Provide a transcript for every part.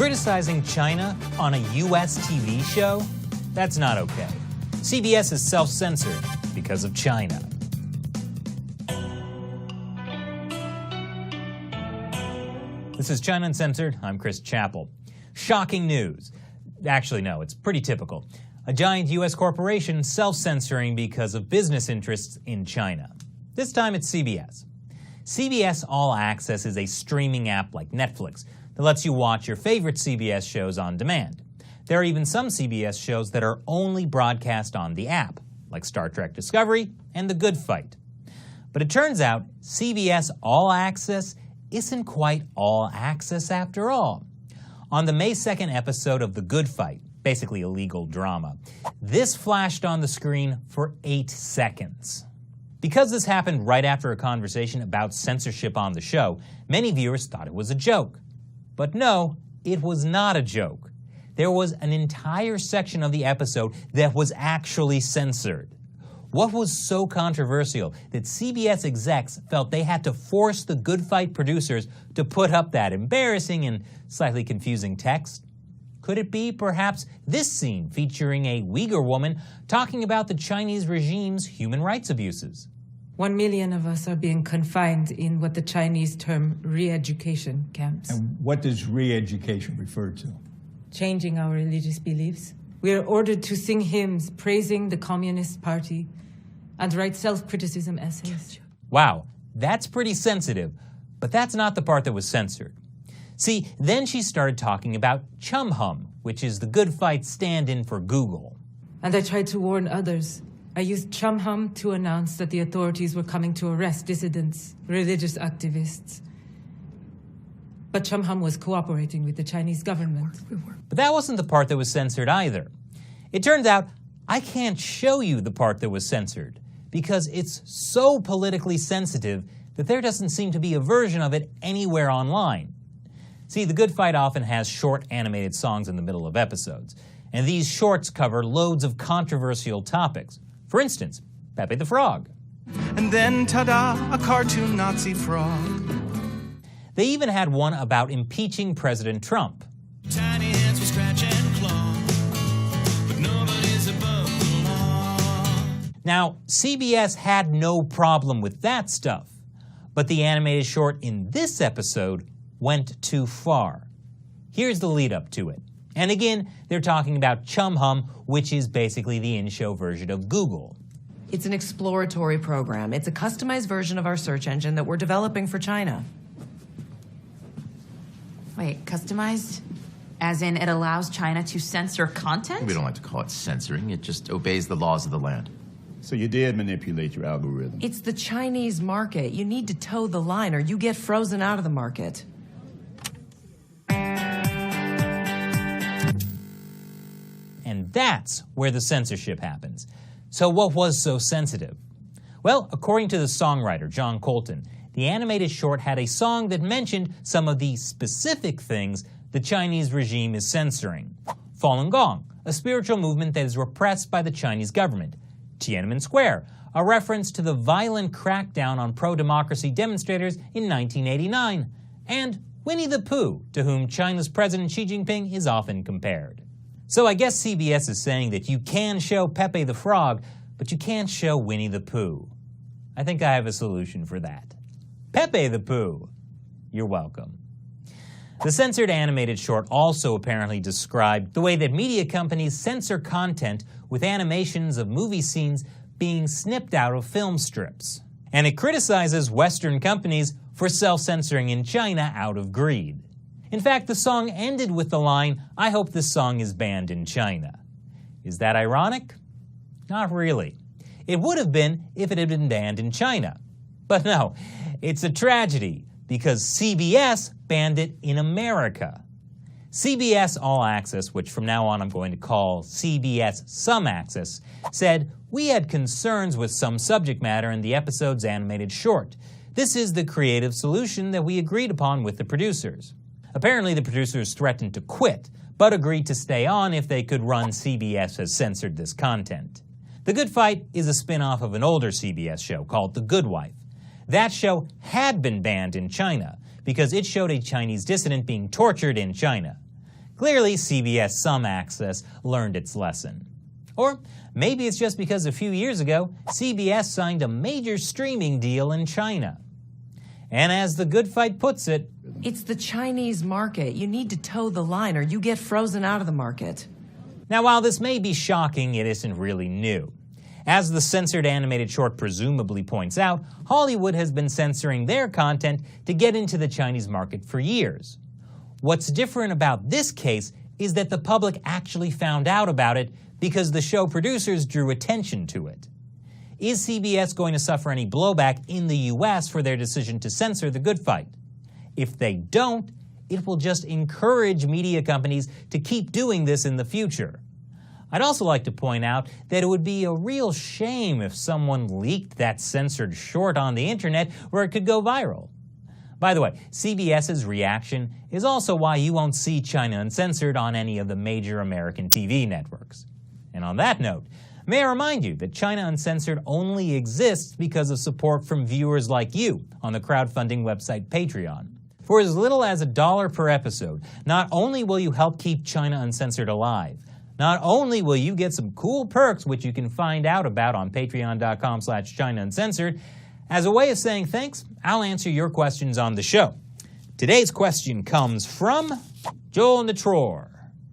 Criticizing China on a U.S. TV show? That's not okay. CBS is self-censored because of China. This is China Uncensored. I'm Chris Chappell. Shocking news. Actually, no, it's pretty typical. A giant U.S. corporation self-censoring because of business interests in China. This time it's CBS. CBS All Access is a streaming app like Netflix that lets you watch your favorite CBS shows on demand. There are even some CBS shows that are only broadcast on the app, like Star Trek Discovery and The Good Fight. But it turns out CBS All Access isn't quite all access after all. On the May 2nd episode of The Good Fight, basically a legal drama, this flashed on the screen for 8 seconds. Because this happened right after a conversation about censorship on the show, many viewers thought it was a joke. But no, it was not a joke. There was an entire section of the episode that was actually censored. What was so controversial that CBS execs felt they had to force the Good Fight producers to put up that embarrassing and slightly confusing text? Could it be perhaps this scene featuring a Uyghur woman talking about the Chinese regime's human rights abuses? 1 million of us are being confined in what the Chinese term re-education camps. And what does re-education refer to? Changing our religious beliefs. We are ordered to sing hymns praising the Communist Party and write self-criticism essays. Wow, that's pretty sensitive, but that's not the part that was censored. See, then she started talking about Chum Hum, which is the Good Fight stand-in for Google. And I tried to warn others. I used Chum Hum to announce that the authorities were coming to arrest dissidents, religious activists. But Chum Hum was cooperating with the Chinese government. But that wasn't the part that was censored either. It turns out I can't show you the part that was censored because it's so politically sensitive that there doesn't seem to be a version of it anywhere online. See, The Good Fight often has short animated songs in the middle of episodes, and these shorts cover loads of controversial topics. For instance, Pepe the Frog. And then, ta-da, a cartoon Nazi frog. They even had one about impeaching President Trump. Tiny hands will scratch and claw, but nobody's above the law. Now, CBS had no problem with that stuff, but the animated short in this episode went too far. Here's the lead up to it. And again, they're talking about Chum Hum, which is basically the in-show version of Google. It's an exploratory program. It's a customized version of our search engine that we're developing for China. Wait, customized? As in it allows China to censor content? We don't like to call it censoring. It just obeys the laws of the land. So you did manipulate your algorithm. It's the Chinese market. You need to toe the line or you get frozen out of the market. And that's where the censorship happens. So what was so sensitive? Well, according to the songwriter John Colton, the animated short had a song that mentioned some of the specific things the Chinese regime is censoring. Falun Gong, a spiritual movement that is repressed by the Chinese government. Tiananmen Square, a reference to the violent crackdown on pro-democracy demonstrators in 1989. And Winnie the Pooh, to whom China's President Xi Jinping is often compared. So I guess CBS is saying that you can show Pepe the Frog, but you can't show Winnie the Pooh. I think I have a solution for that. Pepe the Pooh. You're welcome. The censored animated short also apparently described the way that media companies censor content with animations of movie scenes being snipped out of film strips. And it criticizes Western companies for self-censoring in China out of greed. In fact, the song ended with the line, "I hope this song is banned in China." Is that ironic? Not really. It would have been if it had been banned in China. But no, it's a tragedy because CBS banned it in America. CBS All Access, which from now on I'm going to call CBS Some Access, said, "We had concerns with some subject matter in the episode's animated short. This is the creative solution that we agreed upon with the producers." Apparently the producers threatened to quit, but agreed to stay on if they could run CBS has censored this content. The Good Fight is a spin-off of an older CBS show called The Good Wife. That show had been banned in China because it showed a Chinese dissident being tortured in China. Clearly, CBS Some Access learned its lesson. Or maybe it's just because a few years ago, CBS signed a major streaming deal in China. And as The Good Fight puts it, It's the Chinese market. You need to toe the line or you get frozen out of the market. now while this may be shocking, it isn't really new. As the censored animated short presumably points out, Hollywood has been censoring their content to get into the Chinese market for years. What's different about this case is that the public actually found out about it because the show producers drew attention to it. Is CBS going to suffer any blowback in the US for their decision to censor The Good Fight? If they don't, it will just encourage media companies to keep doing this in the future. I'd also like to point out that it would be a real shame if someone leaked that censored short on the internet where it could go viral. By the way, CBS's reaction is also why you won't see China Uncensored on any of the major American TV networks. And on that note, may I remind you that China Uncensored only exists because of support from viewers like you on the crowdfunding website Patreon. For as little as $1 per episode, not only will you help keep China Uncensored alive, not only will you get some cool perks which you can find out about on patreon.com/China Uncensored, as a way of saying thanks, I'll answer your questions on the show. Today's question comes from Joel Natror.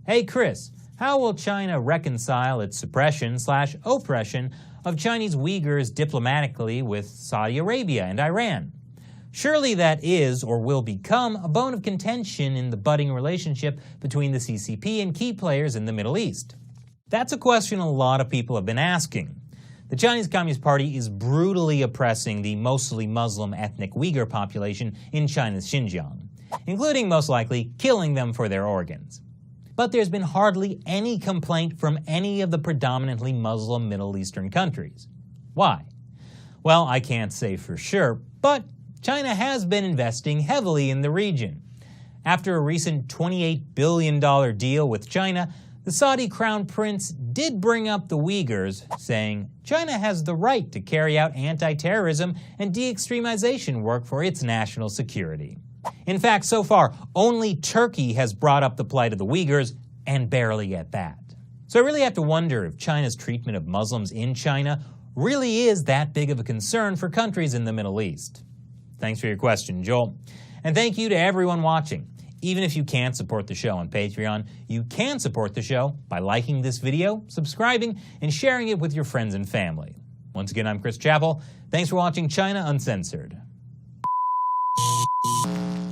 Hey Chris, how will China reconcile its suppression/oppression of Chinese Uyghurs diplomatically with Saudi Arabia and Iran? Surely that is or will become a bone of contention in the budding relationship between the CCP and key players in the Middle East. That's a question a lot of people have been asking. The Chinese Communist Party is brutally oppressing the mostly Muslim ethnic Uyghur population in China's Xinjiang, including most likely killing them for their organs. But there's been hardly any complaint from any of the predominantly Muslim Middle Eastern countries. Why? Well, I can't say for sure, but China has been investing heavily in the region. After a recent $28 billion deal with China, the Saudi Crown Prince did bring up the Uyghurs, saying China has the right to carry out anti-terrorism and de-extremization work for its national security. In fact, so far, only Turkey has brought up the plight of the Uyghurs, and barely at that. So I really have to wonder if China's treatment of Muslims in China really is that big of a concern for countries in the Middle East. Thanks for your question, Joel. And thank you to everyone watching. Even if you can't support the show on Patreon, you can support the show by liking this video, subscribing, and sharing it with your friends and family. Once again, I'm Chris Chappell. Thanks for watching China Uncensored.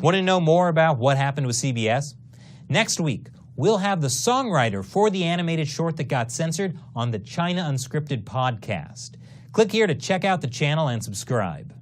Want to know more about what happened with CBS? Next week, we'll have the songwriter for the animated short that got censored on the China Unscripted podcast. Click here to check out the channel and subscribe.